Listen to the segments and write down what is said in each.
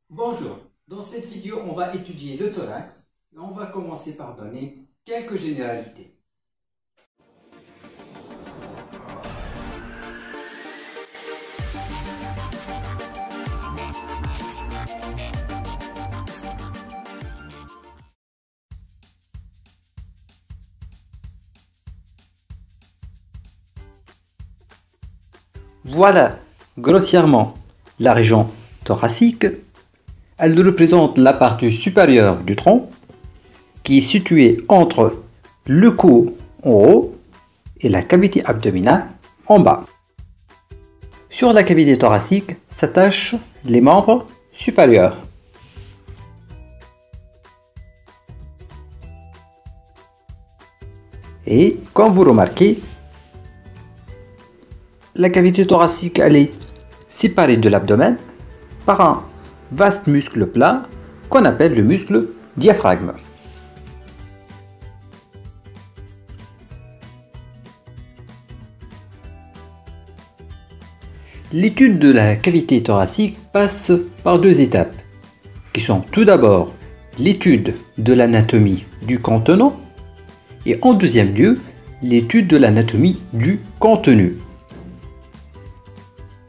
Bonjour, dans cette vidéo on va étudier le thorax et on va commencer par donner quelques généralités. Voilà grossièrement la région thoracique. Elle représente la partie supérieure du tronc qui est située entre le cou en haut et la cavité abdominale en bas. Sur la cavité thoracique s'attachent les membres supérieurs. Et comme vous remarquez, la cavité thoracique elle est séparée de l'abdomen par un vaste muscle plat qu'on appelle le muscle diaphragme. L'étude de la cavité thoracique passe par deux étapes, qui sont tout d'abord l'étude de l'anatomie du contenant et en deuxième lieu l'étude de l'anatomie du contenu.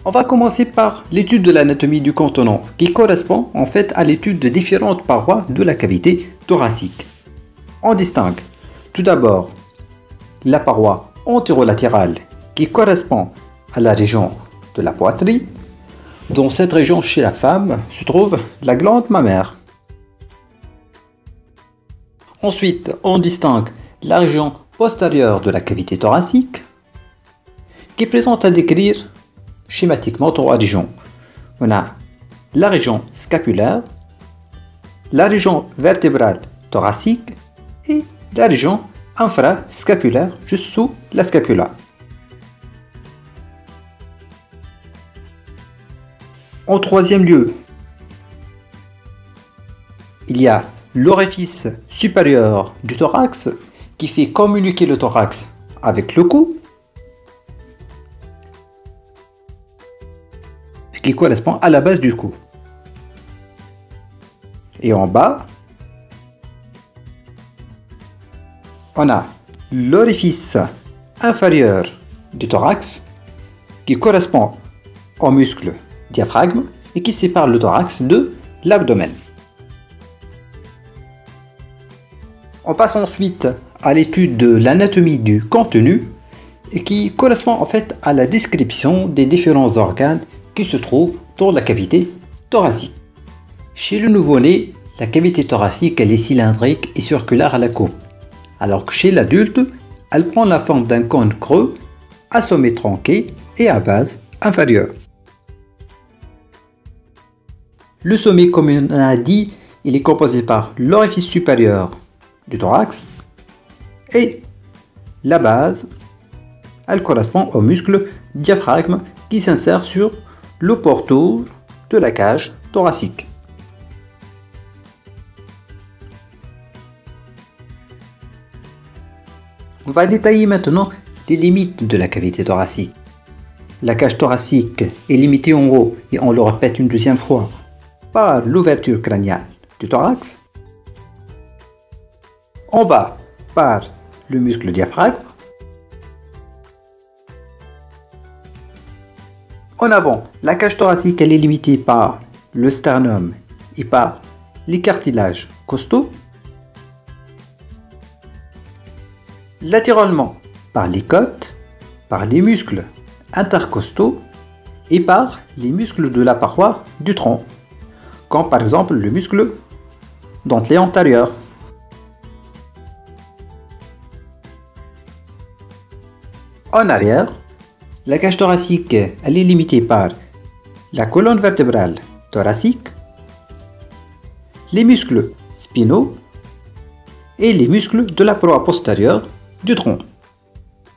On va commencer par l'étude de l'anatomie du contenant qui correspond en fait à l'étude de différentes parois de la cavité thoracique. On distingue tout d'abord la paroi antérolatérale qui correspond à la région de la poitrine. Dans cette région chez la femme se trouve la glande mammaire. Ensuite, on distingue la région postérieure de la cavité thoracique qui présente à décrire schématiquement trois régions. On a la région scapulaire, la région vertébrale thoracique et la région infrascapulaire juste sous la scapula. En troisième lieu, il y a l'orifice supérieur du thorax qui fait communiquer le thorax avec le cou, qui correspond à la base du cou. Et en bas, on a l'orifice inférieur du thorax qui correspond au muscle diaphragme et qui sépare le thorax de l'abdomen. On passe ensuite à l'étude de l'anatomie du contenu et qui correspond en fait à la description des différents organes qui se trouvent dans la cavité thoracique. Chez le nouveau-né, la cavité thoracique elle est cylindrique et circulaire à la coupe, alors que chez l'adulte, elle prend la forme d'un cône creux à sommet tronqué et à base inférieure. Le sommet, comme on a dit, il est composé par l'orifice supérieur du thorax et la base, elle correspond au muscle diaphragme qui s'insère sur le pourtour de la cage thoracique. On va détailler maintenant les limites de la cavité thoracique. La cage thoracique est limitée en haut, et on le répète une deuxième fois, par l'ouverture crânienne du thorax. En bas, par le muscle diaphragme. En avant, la cage thoracique elle est limitée par le sternum et par les cartilages costaux. Latéralement, par les côtes, par les muscles intercostaux et par les muscles de la paroi du tronc, comme par exemple le muscle dentelé antérieur. En arrière, la cage thoracique elle est limitée par la colonne vertébrale thoracique, les muscles spinaux et les muscles de la paroi postérieure du tronc.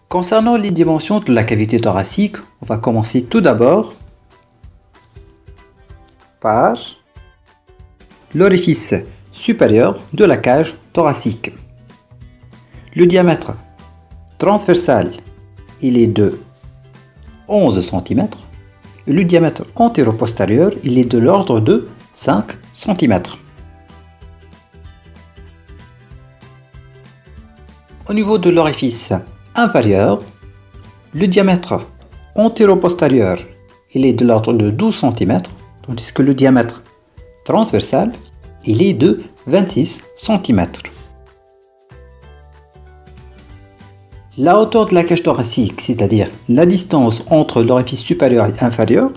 Concernant les dimensions de la cavité thoracique, on va commencer tout d'abord par l'orifice supérieur de la cage thoracique. Le diamètre transversal il est de 11 cm et le diamètre antéro-postérieur il est de l'ordre de 5 cm. Au niveau de l'orifice inférieur, le diamètre antéro-postérieur il est de l'ordre de 12 cm, tandis que le diamètre transversal il est de 26 cm. La hauteur de la cage thoracique, c'est-à-dire la distance entre l'orifice supérieur et inférieur,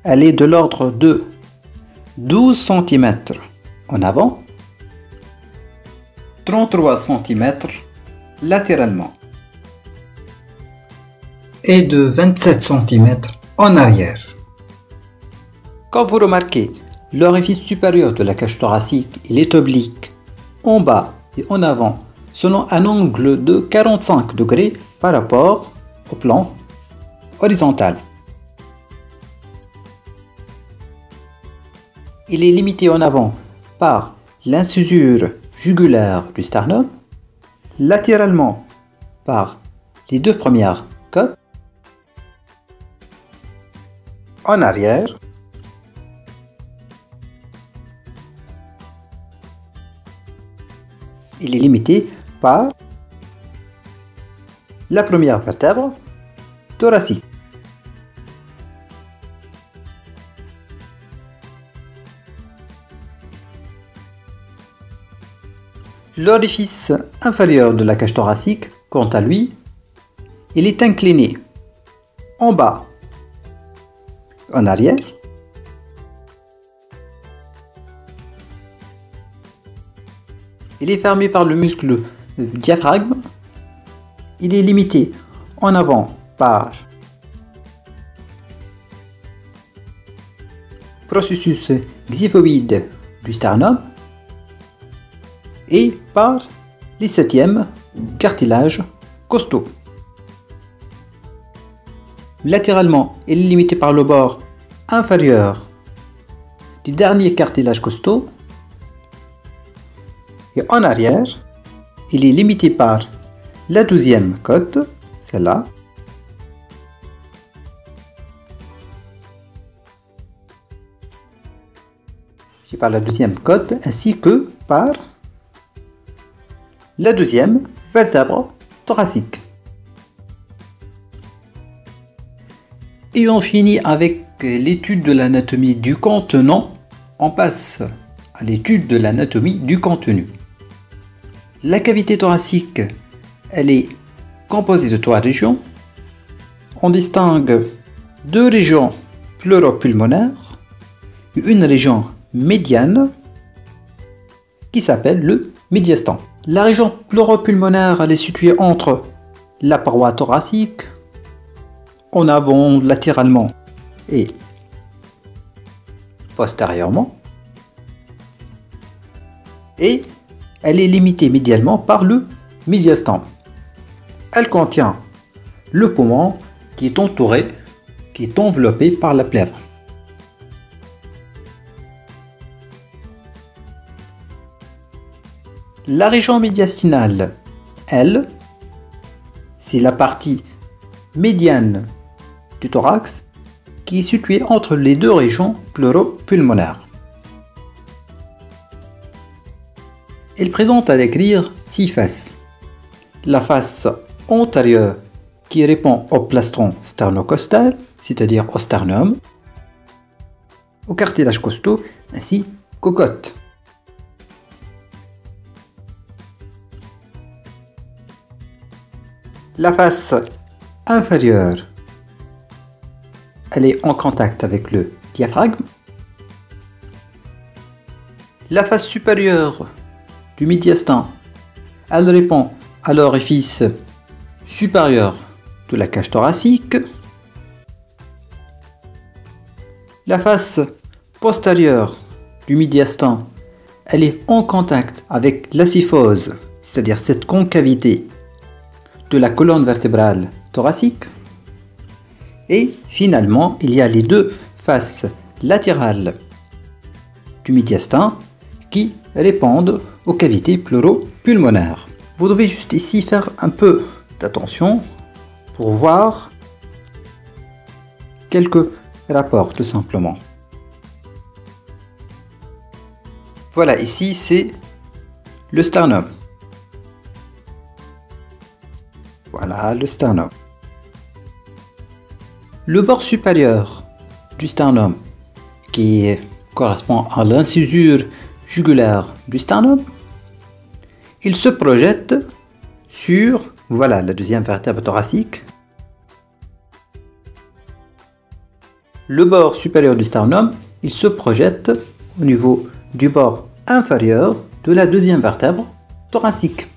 elle est de l'ordre de 12 cm en avant, 33 cm latéralement et de 27 cm en arrière. Quand vous remarquez, l'orifice supérieur de la cage thoracique il est oblique en bas et en avant selon un angle de 45 degrés par rapport au plan horizontal. Il est limité en avant par l'incisure jugulaire du sternum, latéralement par les deux premières côtes, en arrière il est limité par la première vertèbre thoracique. L'orifice inférieur de la cage thoracique, quant à lui, il est incliné en bas, en arrière, il est fermé par le muscle diaphragme, il est limité en avant par processus xiphoïde du sternum et par les septièmes cartilages costaux. Latéralement, il est limité par le bord inférieur du dernier cartilage costaux et en arrière, il est limité par la 12e côte, celle-là, et par la 12e côte ainsi que par la 2e vertèbre thoracique. Et on finit avec l'étude de l'anatomie du contenant. On passe à l'étude de l'anatomie du contenu. La cavité thoracique, elle est composée de 3 régions. On distingue 2 régions pleuropulmonaires et une région médiane qui s'appelle le médiastin. La région pleuropulmonaire, elle est située entre la paroi thoracique, en avant, latéralement et postérieurement, et elle est limitée médialement par le médiastin. Elle contient le poumon qui est enveloppé par la plèvre. La région médiastinale, elle, c'est la partie médiane du thorax qui est située entre les deux régions pleuropulmonaires. Elle présente à décrire 6 faces. La face antérieure qui répond au plastron sternocostal, c'est-à-dire au sternum, au cartilage costaux ainsi qu'aux côtes. La face inférieure, elle est en contact avec le diaphragme. La face supérieure du médiastin, elle répond à l'orifice supérieur de la cage thoracique. La face postérieure du médiastin, elle est en contact avec la syphose, c'est-à-dire cette concavité de la colonne vertébrale thoracique. Et finalement, il y a les deux faces latérales du médiastin qui répondent aux cavités pleuropulmonaires. Vous devez juste ici faire un peu d'attention pour voir quelques rapports tout simplement. Voilà, ici c'est le sternum. Voilà le sternum. Le bord supérieur du sternum, qui correspond à l'incisure jugulaire du sternum, il se projette sur, voilà, la deuxième vertèbre thoracique. Le bord supérieur du sternum, il se projette au niveau du bord inférieur de la deuxième vertèbre thoracique.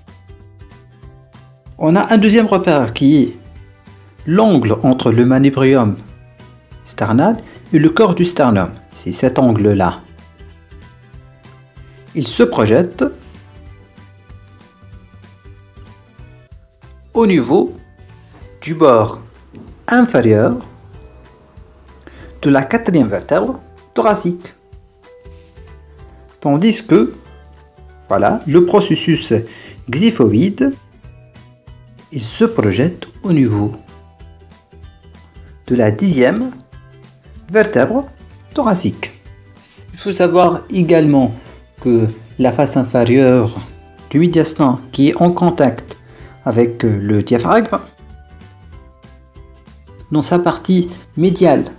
On a un deuxième repère qui est l'angle entre le manubrium sternal et le corps du sternum. C'est cet angle-là. Il se projette au niveau du bord inférieur de la quatrième vertèbre thoracique. Tandis que, voilà, le processus xiphoïde, il se projette au niveau de la dixième vertèbre thoracique. Il faut savoir également que la face inférieure du médiastin qui est en contact avec le diaphragme, dans sa partie médiale,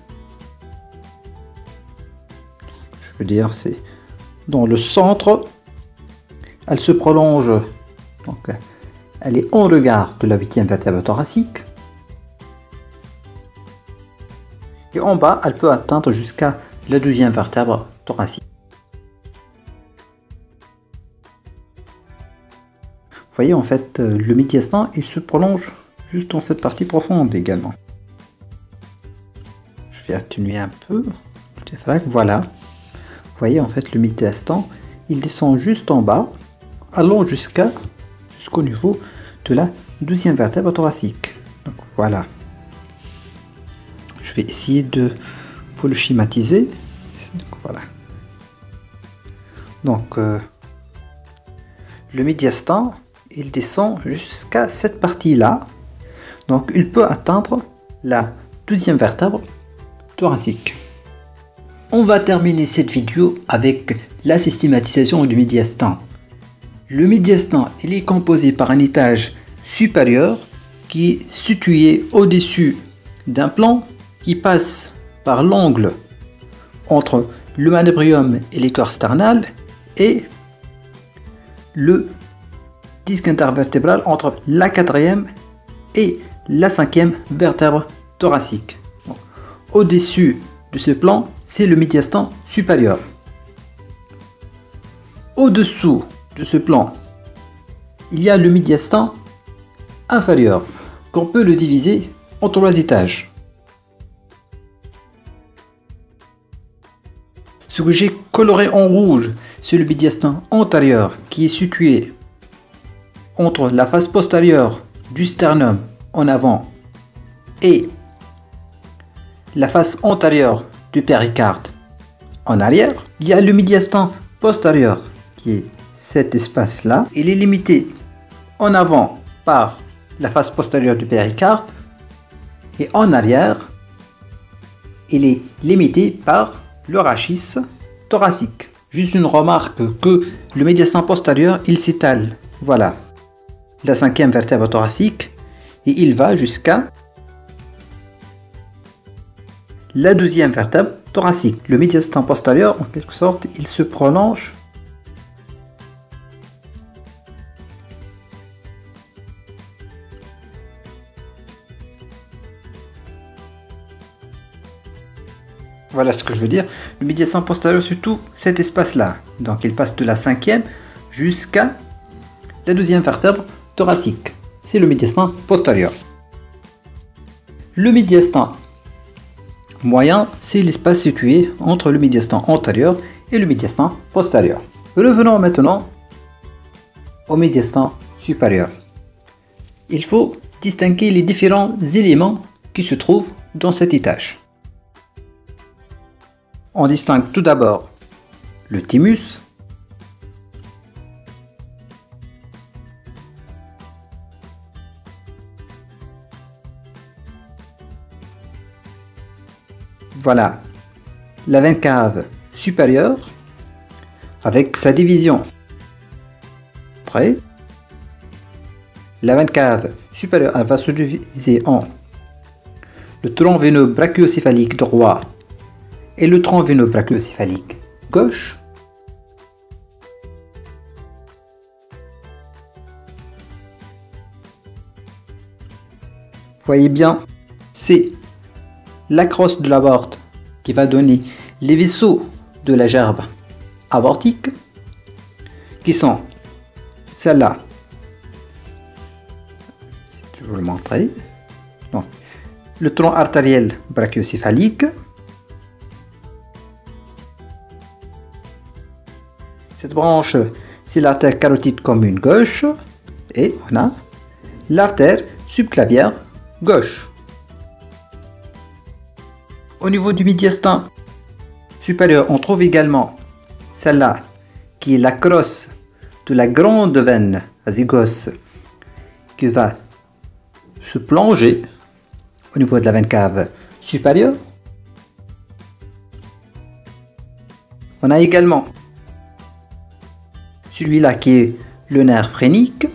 je veux dire c'est dans le centre, elle se prolonge, donc elle est en regard de la huitième vertèbre thoracique. Et en bas, elle peut atteindre jusqu'à la douzième vertèbre thoracique. Vous voyez, en fait, le médiastin, il se prolonge juste dans cette partie profonde également. Je vais atténuer un peu le diaphragme, voilà. Vous voyez, en fait, le médiastin, il descend juste en bas, allant jusqu'au niveau de la douzième vertèbre thoracique. Donc voilà. Je vais essayer de vous le schématiser. Donc, voilà. Donc le médiastin, il descend jusqu'à cette partie-là. Donc il peut atteindre la douzième vertèbre thoracique. On va terminer cette vidéo avec la systématisation du médiastin. Le médiastin, il est composé par un étage supérieur qui est situé au-dessus d'un plan qui passe par l'angle entre le manubrium et les corps sternal et le disque intervertébral entre la quatrième et la cinquième vertèbre thoracique. Au-dessus de ce plan, c'est le médiastin supérieur. Au-dessous de ce plan, il y a le médiastin inférieur, qu'on peut le diviser en trois étages. Ce que j'ai coloré en rouge, c'est le médiastin antérieur qui est situé entre la face postérieure du sternum en avant et la face antérieure du péricarde en arrière. Il y a le médiastin postérieur qui est cet espace-là. Il est limité en avant par la face postérieure du péricarde et en arrière, il est limité par le rachis thoracique. Juste une remarque que le médiastin postérieur, il s'étale, voilà, la cinquième vertèbre thoracique et il va jusqu'à la douzième vertèbre thoracique. Le médiastin postérieur, en quelque sorte, il se prolonge voilà ce que je veux dire. Le médiastin postérieur, surtout cet espace-là. Donc il passe de la cinquième jusqu'à la douzième vertèbre thoracique. C'est le médiastin postérieur. Le médiastin moyen, c'est l'espace situé entre le médiastin antérieur et le médiastin postérieur. Revenons maintenant au médiastin supérieur. Il faut distinguer les différents éléments qui se trouvent dans cet étage. On distingue tout d'abord le thymus, voilà la veine cave supérieure avec sa division. Après, la veine cave supérieure elle va se diviser en le tronc veineux brachiocéphalique droit et le tronc veineux brachiocéphalique gauche. Voyez bien, c'est la crosse de l'aorte qui va donner les vaisseaux de la gerbe aortique qui sont celles-là. Si je vous le montrer. Donc, le tronc artériel brachiocéphalique, cette branche c'est l'artère carotide commune gauche et on a l'artère subclavière gauche. Au niveau du médiastin supérieur, on trouve également celle-là qui est la crosse de la grande veine azygos qui va se plonger au niveau de la veine cave supérieure. On a également celui-là qui est le nerf phrénique.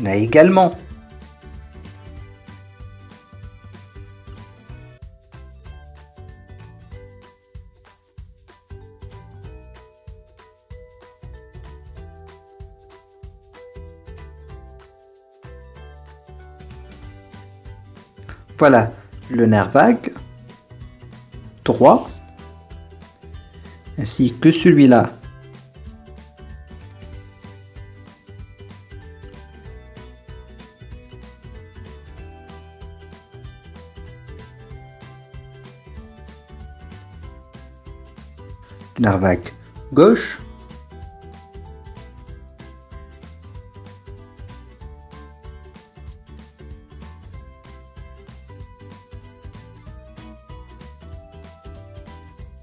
On a également voilà le nerf vague droit ainsi que celui-là nerf vague gauche.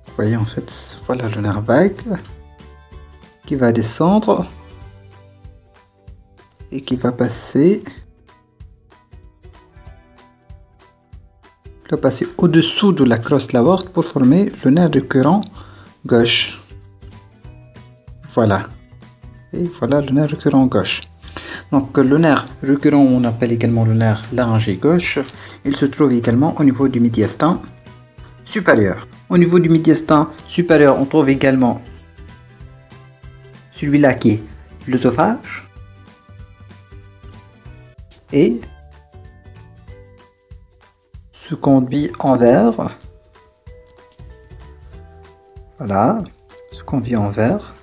Vous voyez en fait, voilà le nerf vague qui va descendre et qui va passer au-dessous de la crosse de l'aorte pour former le nerf récurrent gauche. Voilà. Et voilà le nerf récurrent gauche. Donc le nerf récurrent, on appelle également le nerf laryngé gauche. Il se trouve également au niveau du médiastin supérieur. Au niveau du médiastin supérieur, on trouve également celui-là qui est l'œsophage et ce conduit envers. Voilà, ce conduit envers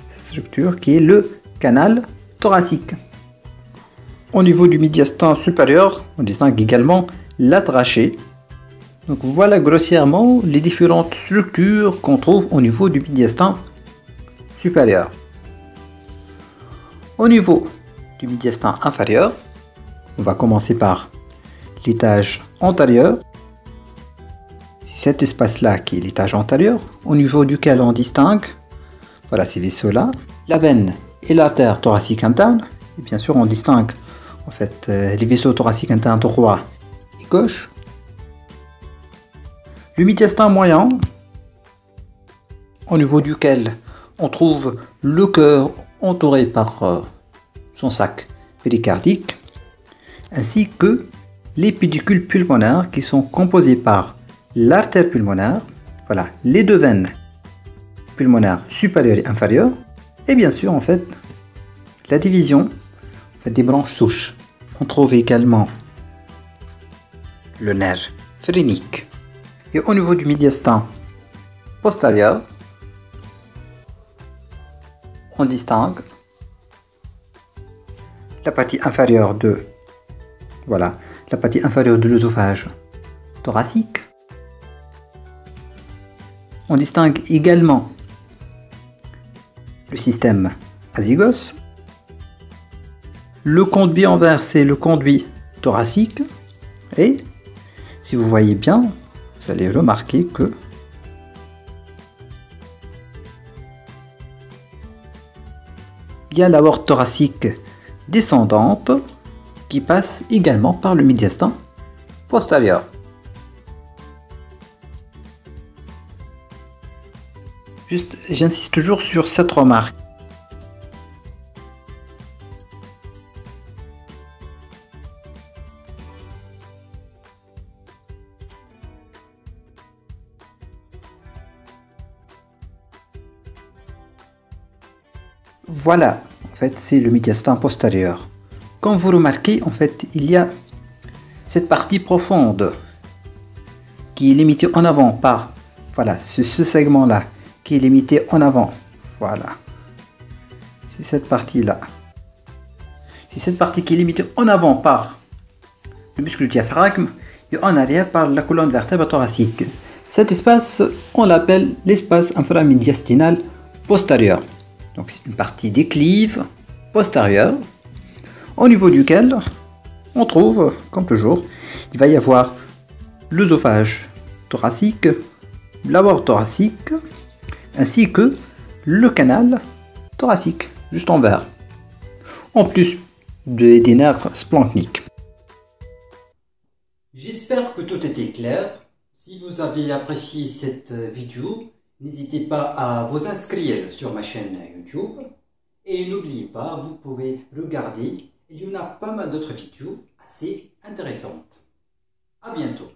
cette structure qui est le canal thoracique. Au niveau du médiastin supérieur, on distingue également la trachée. Donc voilà grossièrement les différentes structures qu'on trouve au niveau du médiastin supérieur. Au niveau du médiastin inférieur, on va commencer par l'étage antérieur. C'est cet espace-là qui est l'étage antérieur, au niveau duquel on distingue, voilà ces vaisseaux-là, la veine et l'artère thoracique interne. Et bien sûr, on distingue en fait les vaisseaux thoraciques internes droit et gauche. Le médiastin moyen, au niveau duquel on trouve le cœur entouré par son sac péricardique, ainsi que les pédicules pulmonaires qui sont composés par l'artère pulmonaire, voilà, les deux veines pulmonaires supérieures et inférieures, et bien sûr en fait la division en fait, des branches souches. On trouve également le nerf phrénique. Et au niveau du médiastin postérieur, on distingue la partie inférieure de la partie inférieure de l'œsophage thoracique. On distingue également le système azygos. Le conduit envers, c'est le conduit thoracique. Et si vous voyez bien, vous allez remarquer que il y a l'aorte thoracique descendante qui passe également par le médiastin postérieur. Juste, j'insiste toujours sur cette remarque. Voilà, en fait, c'est le médiastin postérieur. Comme vous remarquez, en fait, il y a cette partie profonde qui est limitée en avant par, voilà, ce segment-là qui est limité en avant. Voilà, c'est cette partie-là. C'est cette partie qui est limitée en avant par le muscle diaphragme et en arrière par la colonne vertébrale thoracique. Cet espace, on l'appelle l'espace inframédiastinal postérieur. Donc c'est une partie déclive postérieure au niveau duquel on trouve, comme toujours, il va y avoir l'œsophage thoracique, l'aorte thoracique, ainsi que le canal thoracique, juste en vert, en plus des nerfs splanchniques. J'espère que tout était clair. Si vous avez apprécié cette vidéo, n'hésitez pas à vous inscrire sur ma chaîne YouTube. Et n'oubliez pas, vous pouvez regarder, il y en a pas mal d'autres vidéos assez intéressantes. À bientôt.